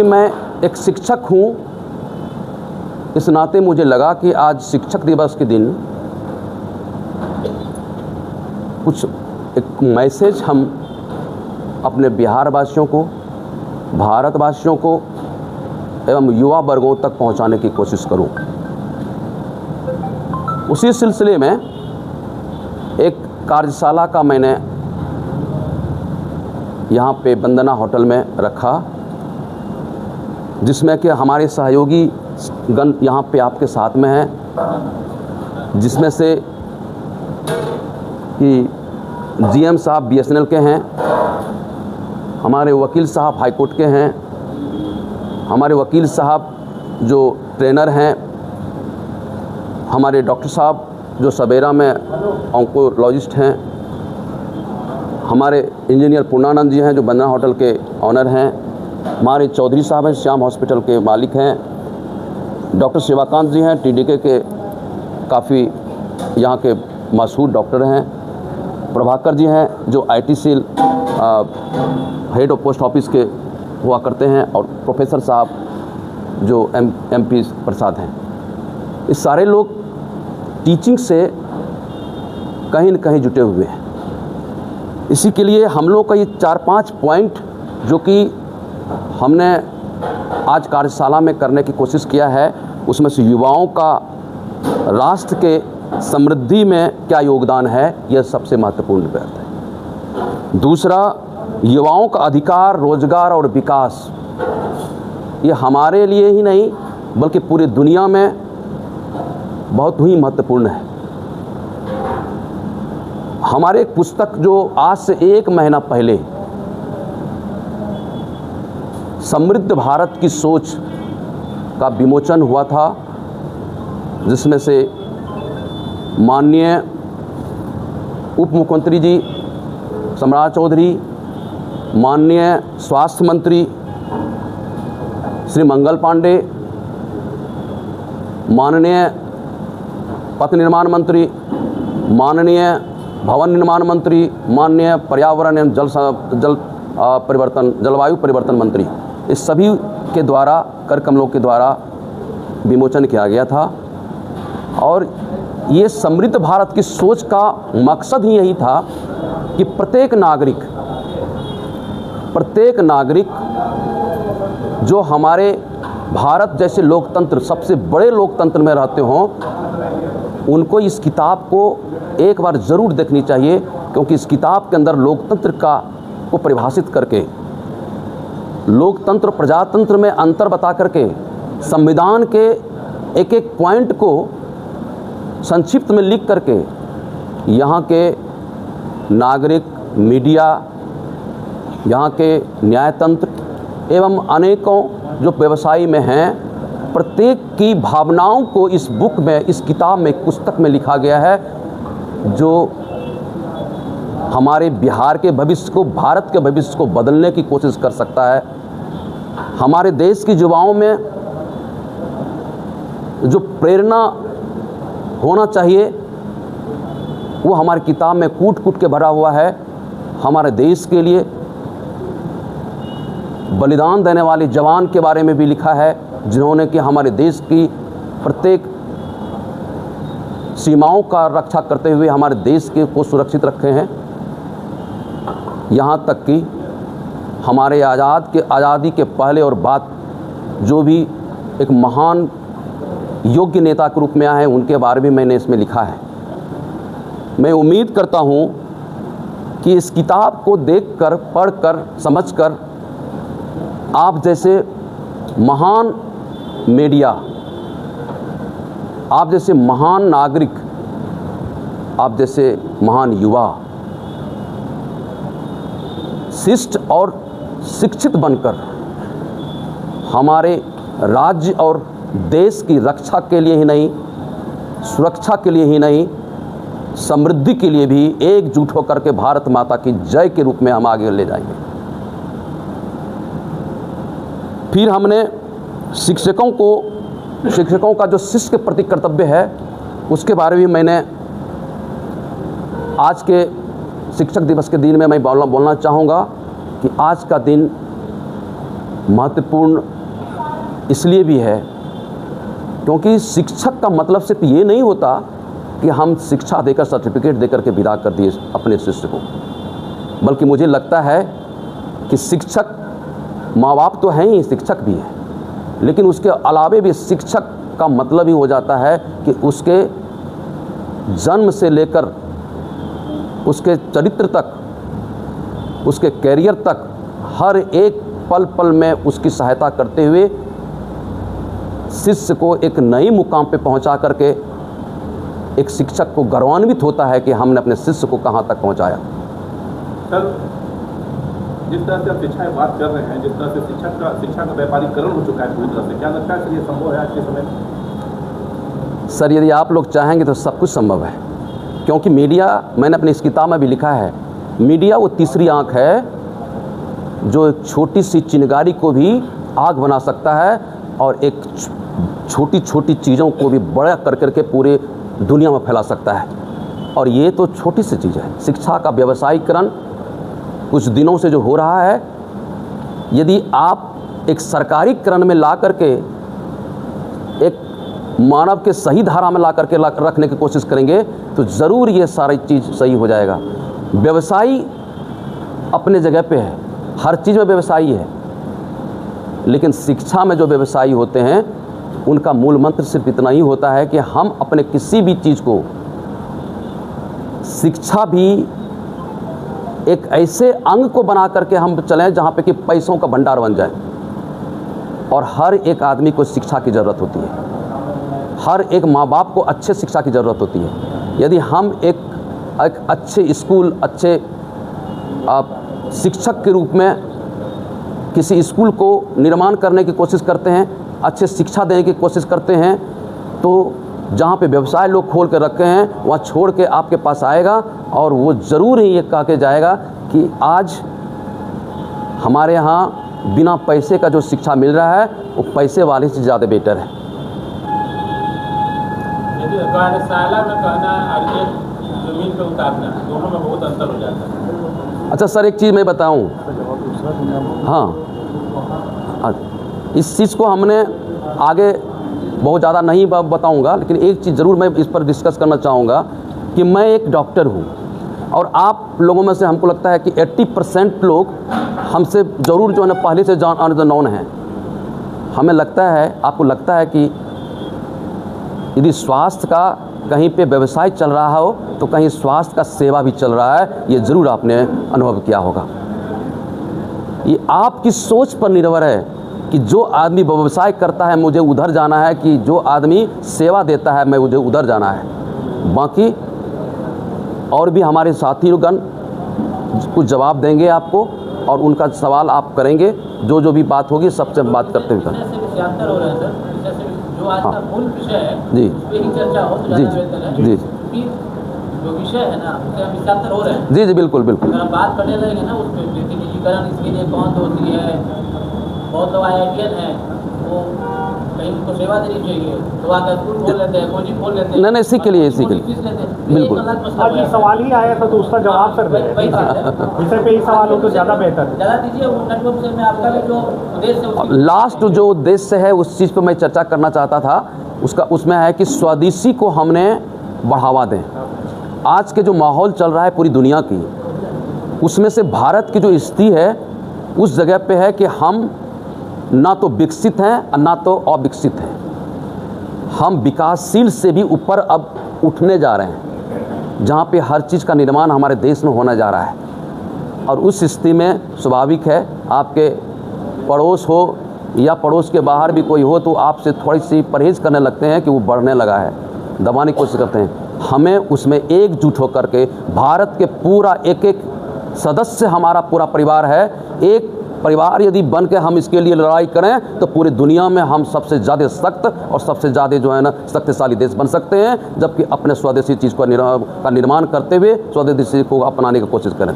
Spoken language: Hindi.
मैं एक शिक्षक हूँ, इस नाते मुझे लगा कि आज शिक्षक दिवस के दिन कुछ एक मैसेज हम अपने बिहार वासियों को, भारतवासियों को एवं युवा वर्गों तक पहुंचाने की कोशिश करूं। उसी सिलसिले में एक कार्यशाला का मैंने यहाँ पे वंदना होटल में रखा, जिसमें कि हमारे सहयोगी गण यहाँ पे आपके साथ में हैं, जिसमें से कि जीएम साहब बीएसएनएल के हैं, हमारे वकील साहब हाईकोर्ट के हैं, हमारे वकील साहब जो ट्रेनर हैं, हमारे डॉक्टर साहब जो सवेरा में ऑन्कोलॉजिस्ट हैं, हमारे इंजीनियर पूर्णानंद जी हैं जो वंदना होटल के ऑनर हैं, हमारे चौधरी साहब हैं श्याम हॉस्पिटल के मालिक हैं, डॉक्टर शिवाकांत जी हैं टीडीके के काफ़ी यहाँ के मशहूर डॉक्टर हैं, प्रभाकर जी हैं जो ITC head of post office के हुआ करते हैं, और प्रोफेसर साहब जो एमपी प्रसाद हैं। ये सारे लोग टीचिंग से कहीं न कहीं जुटे हुए हैं। इसी के लिए हम लोग का ये 4-5 पॉइंट जो कि हमने आज कार्यशाला में करने की कोशिश किया है, उसमें से युवाओं का राष्ट्र के समृद्धि में क्या योगदान है, यह सबसे महत्वपूर्ण बात है। दूसरा, युवाओं का अधिकार, रोजगार और विकास, ये हमारे लिए ही नहीं बल्कि पूरी दुनिया में बहुत ही महत्वपूर्ण है। हमारे एक पुस्तक जो आज से 1 महीना पहले समृद्ध भारत की सोच का विमोचन हुआ था, जिसमें से माननीय उप मुख्यमंत्री जी सम्राट चौधरी, माननीय स्वास्थ्य मंत्री श्री मंगल पांडे, माननीय पथ निर्माण मंत्री, माननीय भवन निर्माण मंत्री, माननीय पर्यावरण एवं जलवायु परिवर्तन मंत्री, इस सभी के द्वारा कर कमलों के द्वारा विमोचन किया गया था। और ये समृद्ध भारत की सोच का मकसद ही यही था कि प्रत्येक नागरिक जो हमारे भारत जैसे लोकतंत्र, सबसे बड़े लोकतंत्र में रहते हों, उनको इस किताब को एक बार ज़रूर देखनी चाहिए, क्योंकि इस किताब के अंदर लोकतंत्र को परिभाषित करके, लोकतंत्र प्रजातंत्र में अंतर बता करके, संविधान के एक एक पॉइंट को संक्षिप्त में लिख करके यहाँ के नागरिक, मीडिया, यहाँ के न्यायतंत्र एवं अनेकों जो व्यवसायी में हैं, प्रत्येक की भावनाओं को इस बुक में, इस किताब में, पुस्तक में लिखा गया है, जो हमारे बिहार के भविष्य को, भारत के भविष्य को बदलने की कोशिश कर सकता है। हमारे देश की युवाओं में जो प्रेरणा होना चाहिए वो हमारी किताब में कूट कूट के भरा हुआ है। हमारे देश के लिए बलिदान देने वाले जवान के बारे में भी लिखा है, जिन्होंने कि हमारे देश की प्रत्येक सीमाओं का रक्षा करते हुए हमारे देश को सुरक्षित रखे हैं। यहाँ तक कि हमारे आज़ादी के पहले और बाद जो भी एक महान योग्य नेता के रूप में आए हैं, उनके बारे में मैंने इसमें लिखा है। मैं उम्मीद करता हूँ कि इस किताब को देखकर, पढ़कर, समझकर आप जैसे महान मीडिया, आप जैसे महान नागरिक, आप जैसे महान युवा शिष्ट और शिक्षित बनकर हमारे राज्य और देश की रक्षा के लिए ही नहीं, सुरक्षा के लिए ही नहीं, समृद्धि के लिए भी एकजुट होकर के भारत माता की जय के रूप में हम आगे ले जाएंगे। फिर हमने शिक्षकों का जो शिष्य के प्रति कर्तव्य है, उसके बारे में मैंने आज के शिक्षक दिवस के दिन में मैं बोलना चाहूँगा कि आज का दिन महत्वपूर्ण इसलिए भी है क्योंकि शिक्षक का मतलब सिर्फ ये नहीं होता कि हम शिक्षा देकर सर्टिफिकेट देकर के विदा कर दिए अपने शिष्य को, बल्कि मुझे लगता है कि शिक्षक माँ बाप तो हैं ही, शिक्षक भी हैं, लेकिन उसके अलावे भी शिक्षक का मतलब ही हो जाता है कि उसके जन्म से लेकर उसके चरित्र तक, उसके कैरियर तक हर एक पल पल में उसकी सहायता करते हुए शिष्य को एक नई मुकाम पे पहुंचा करके एक शिक्षक को गौरवान्वित होता है कि हमने अपने शिष्य को कहां तक पहुंचाया। सर, जिस तरह से आप शिक्षा की बात कर रहे हैं, जिस तरह से शिक्षा का व्यापारीकरण हो चुका है पूरी तरह से, क्या लगता है सर ये संभव है आज के समय में? सर, यदि आप लोग चाहेंगे तो सब कुछ संभव है, क्योंकि मीडिया, मैंने अपनी इस किताब में भी लिखा है, मीडिया वो तीसरी आंख है जो एक छोटी सी चिंगारी को भी आग बना सकता है और एक छोटी छोटी चीज़ों को भी बड़ा कर करके पूरे दुनिया में फैला सकता है। और ये तो छोटी सी चीज़ है। शिक्षा का व्यवसायीकरण कुछ दिनों से जो हो रहा है, यदि आप एक सरकारीकरण में ला करके एक मानव के सही धारा में ला करके रखने की कोशिश करेंगे तो ज़रूर ये सारी चीज़ सही हो जाएगा। व्यवसायी अपने जगह पे है, हर चीज़ में व्यवसायी है, लेकिन शिक्षा में जो व्यवसायी होते हैं उनका मूल मंत्र सिर्फ इतना ही होता है कि हम अपने किसी भी चीज़ को, शिक्षा भी एक ऐसे अंग को बना करके हम चलें जहाँ पे कि पैसों का भंडार बन जाए। और हर एक आदमी को शिक्षा की ज़रूरत होती है, हर एक माँ बाप को अच्छे शिक्षा की ज़रूरत होती है। यदि हम एक अच्छे स्कूल, अच्छे शिक्षक के रूप में किसी स्कूल को निर्माण करने की कोशिश करते हैं, अच्छे शिक्षा देने की कोशिश करते हैं, तो जहाँ पे व्यवसाय लोग खोल के रखे हैं वहाँ छोड़ के आपके पास आएगा और वो ज़रूर ही ये कह के जाएगा कि आज हमारे यहाँ बिना पैसे का जो शिक्षा मिल रहा है वो पैसे वाले से ज़्यादा बेटर है। कार्यशाला में कहना और जमीन पे उतारना, दोनों में बहुत अंतर हो जाता है। अच्छा सर, एक चीज़ मैं बताऊं, हाँ, इस चीज़ को हमने आगे बहुत ज़्यादा नहीं बताऊंगा, लेकिन एक चीज़ ज़रूर मैं इस पर डिस्कस करना चाहूँगा कि मैं एक डॉक्टर हूँ और आप लोगों में से हमको लगता है कि 80% लोग हमसे ज़रूर जो है ना पहले से नॉन हैं। हमें लगता है, आपको लगता है कि यदि स्वास्थ्य का कहीं पे व्यवसाय चल रहा हो तो कहीं स्वास्थ्य का सेवा भी चल रहा है, ये ज़रूर आपने अनुभव किया होगा। ये आपकी सोच पर निर्भर है कि जो आदमी व्यवसाय करता है मुझे उधर जाना है, कि जो आदमी सेवा देता है मैं मुझे उधर जाना है। बाकी और भी हमारे साथीगण कुछ जवाब देंगे आपको और उनका सवाल आप करेंगे, जो जो भी बात होगी सबसे बात करते हुए। जो आज का मूल विषय है जी, उस पे ही चर्चा हो तो ज़्यादा बेहतर है। जी, जो विषय है ना उससे हम विस्तार हो रहे हैं। जी जी, बिल्कुल बिल्कुल। अगर हम बात करने लगेंगे ना उस पर निजीकरण इसके लिए कौन दोषी है, बहुत लोग IITian हैं, वो कहीं उनको सेवा देनी चाहिए तो आकर स्कूल खोल लेते हैं, कोचिंग खोल लेते हैं। नहीं, इसी के लिए बिल्कुल। आज ये सवाल ही आया था तो उसका जवाब सर दे विषय पे ही सवाल हो तो ज़्यादा बेहतर ज़्यादा दीजिए। नेटवर्क से मैं आपका भी जो उद्देश्य है, लास्ट जो उद्देश्य है उस चीज़ पर मैं चर्चा करना चाहता था, उसमें है कि स्वदेशी को हमने बढ़ावा दें। आज के जो माहौल चल रहा है पूरी दुनिया की, उसमें से भारत की जो स्थिति है उस जगह पे है कि हम ना तो विकसित हैं और ना तो अविकसित हैं। हम विकासशील से भी ऊपर अब उठने जा रहे हैं, जहाँ पे हर चीज़ का निर्माण हमारे देश में होने जा रहा है। और उस स्थिति में स्वाभाविक है आपके पड़ोस हो या पड़ोस के बाहर भी कोई हो तो आपसे थोड़ी सी परहेज़ करने लगते हैं कि वो बढ़ने लगा है, दबाने की कोशिश करते हैं। हमें उसमें एकजुट होकर के भारत के पूरा एक एक सदस्य हमारा पूरा परिवार है, एक परिवार यदि बन के हम इसके लिए लड़ाई करें तो पूरी दुनिया में हम सबसे ज़्यादा सख्त और सबसे ज़्यादा जो है ना शक्तिशाली देश बन सकते हैं, जबकि अपने स्वदेशी चीज़ का निर्माण करते हुए स्वदेशी को अपनाने की कोशिश करें।